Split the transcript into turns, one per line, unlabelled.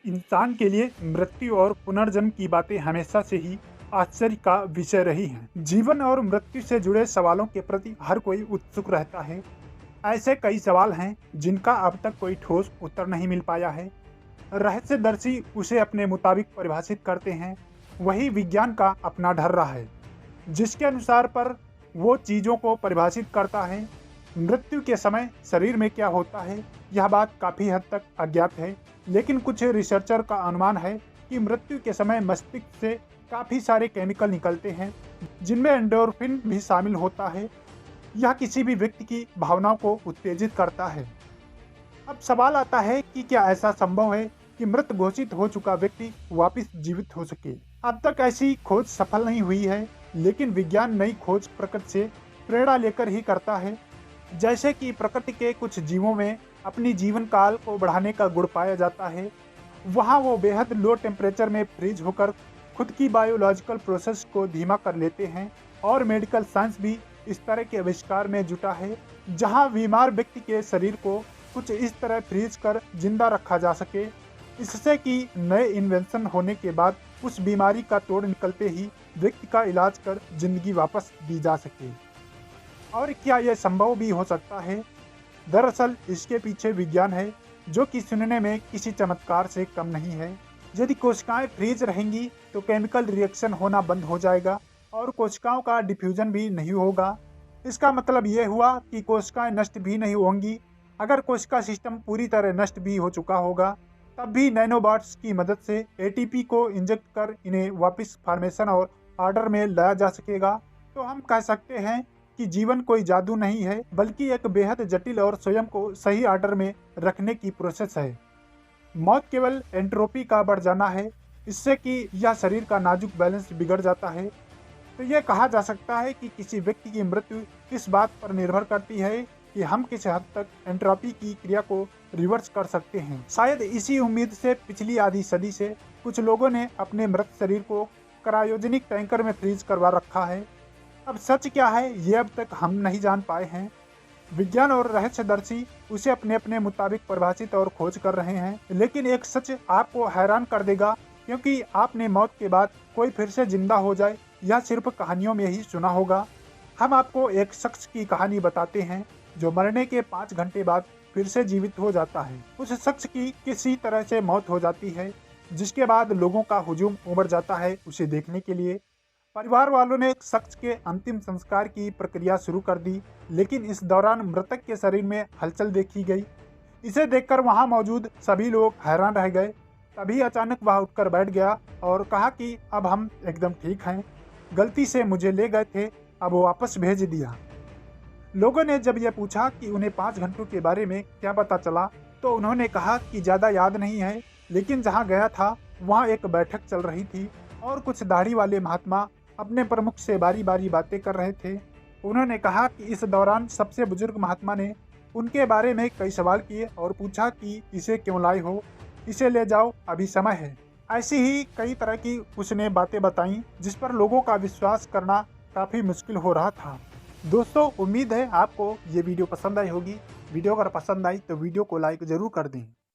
इंसान के लिए मृत्यु और पुनर्जन्म की बातें हमेशा से ही आश्चर्य का विषय रही हैं। जीवन और मृत्यु से जुड़े सवालों के प्रति हर कोई उत्सुक रहता है। ऐसे कई सवाल हैं जिनका अब तक कोई ठोस उत्तर नहीं मिल पाया है। रहस्यदर्शी उसे अपने मुताबिक परिभाषित करते हैं, वही विज्ञान का अपना ढर्रा है, जिसके अनुसार पर वो चीज़ों को परिभाषित करता है। मृत्यु के समय शरीर में क्या होता है, यह बात काफ़ी हद तक अज्ञात है, लेकिन कुछ रिसर्चर का अनुमान है कि मृत्यु के समय मस्तिष्क से काफ़ी सारे केमिकल निकलते हैं, जिनमें एंडोर्फिन भी शामिल होता है। यह किसी भी व्यक्ति की भावनाओं को उत्तेजित करता है। अब सवाल आता है कि क्या ऐसा संभव है कि मृत घोषित हो चुका व्यक्ति वापस जीवित हो सके। अब तक ऐसी खोज सफल नहीं हुई है, लेकिन विज्ञान नई खोज प्रकृति से प्रेरणा लेकर ही करता है। जैसे कि प्रकृति के कुछ जीवों में अपनी जीवन काल को बढ़ाने का गुण पाया जाता है, वहाँ वो बेहद लो टेम्परेचर में फ्रीज होकर खुद की बायोलॉजिकल प्रोसेस को धीमा कर लेते हैं। और मेडिकल साइंस भी इस तरह के आविष्कार में जुटा है, जहाँ बीमार व्यक्ति के शरीर को कुछ इस तरह फ्रीज कर जिंदा रखा जा सके, इससे कि नए इन्वेंशन होने के बाद उस बीमारी का तोड़ निकलते ही व्यक्ति का इलाज कर जिंदगी वापस दी जा सके। और क्या यह संभव भी हो सकता है? दरअसल इसके पीछे विज्ञान है, जो कि सुनने में किसी चमत्कार से कम नहीं है। यदि कोशिकाएं फ्रीज रहेंगी तो केमिकल रिएक्शन होना बंद हो जाएगा और कोशिकाओं का डिफ्यूजन भी नहीं होगा। इसका मतलब ये हुआ कि कोशिकाएं नष्ट भी नहीं होंगी। अगर कोशिका सिस्टम पूरी तरह नष्ट भी हो चुका होगा, तब भी नैनोबॉट्स की मदद से एटीपी को इंजेक्ट कर इन्हें वापस फॉर्मेशन और ऑर्डर में लाया जा सकेगा। तो हम कह सकते हैं कि जीवन कोई जादू नहीं है, बल्कि एक बेहद जटिल और स्वयं को सही ऑर्डर में रखने की प्रोसेस है। मौत केवल एंट्रोपी का बढ़ जाना है, इससे कि यह शरीर का नाजुक बैलेंस बिगड़ जाता है। तो यह कहा जा सकता है कि किसी व्यक्ति की मृत्यु इस बात पर निर्भर करती है कि हम किस हद तक एंट्रोपी की क्रिया को रिवर्स कर सकते हैं। शायद इसी उम्मीद से पिछली आधी सदी से कुछ लोगों ने अपने मृत शरीर को क्रायोजेनिक टैंकर में फ्रीज करवा रखा है। अब सच क्या है, ये अब तक हम नहीं जान पाए हैं। विज्ञान और रहस्यदर्शी उसे अपने अपने मुताबिक परिभाषित और खोज कर रहे हैं, लेकिन एक सच आपको हैरान कर देगा, क्योंकि आपने मौत के बाद कोई फिर से जिंदा हो जाए यह सिर्फ कहानियों में ही सुना होगा। हम आपको एक शख्स की कहानी बताते हैं जो मरने के 5 घंटे बाद फिर से जीवित हो जाता है। उस शख्स की किसी तरह से मौत हो जाती है, जिसके बाद लोगों का हुजूम उमड़ जाता है उसे देखने के लिए। परिवार वालों ने शख्स के अंतिम संस्कार की प्रक्रिया शुरू कर दी, लेकिन इस दौरान मृतक के शरीर में हलचल देखी गई। इसे देखकर वहां मौजूद सभी लोग हैरान रह गए। तभी अचानक वह उठकर बैठ गया और कहा कि अब हम एकदम ठीक हैं, गलती से मुझे ले गए थे, अब वापस भेज दिया। लोगों ने जब यह पूछा कि उन्हें 5 घंटों के बारे में क्या पता चला, तो उन्होंने कहा कि ज़्यादा याद नहीं है, लेकिन जहाँ गया था वहाँ एक बैठक चल रही थी और कुछ दाढ़ी वाले महात्मा अपने प्रमुख से बारी बारी बातें कर रहे थे। उन्होंने कहा कि इस दौरान सबसे बुजुर्ग महात्मा ने उनके बारे में कई सवाल किए और पूछा कि इसे क्यों लाए हो, इसे ले जाओ, अभी समय है। ऐसी ही कई तरह की उसने बातें बताईं, जिस पर लोगों का विश्वास करना काफ़ी मुश्किल हो रहा था। दोस्तों, उम्मीद है आपको ये वीडियो पसंद आई होगी। वीडियो अगर पसंद आई तो वीडियो को लाइक ज़रूर कर दें।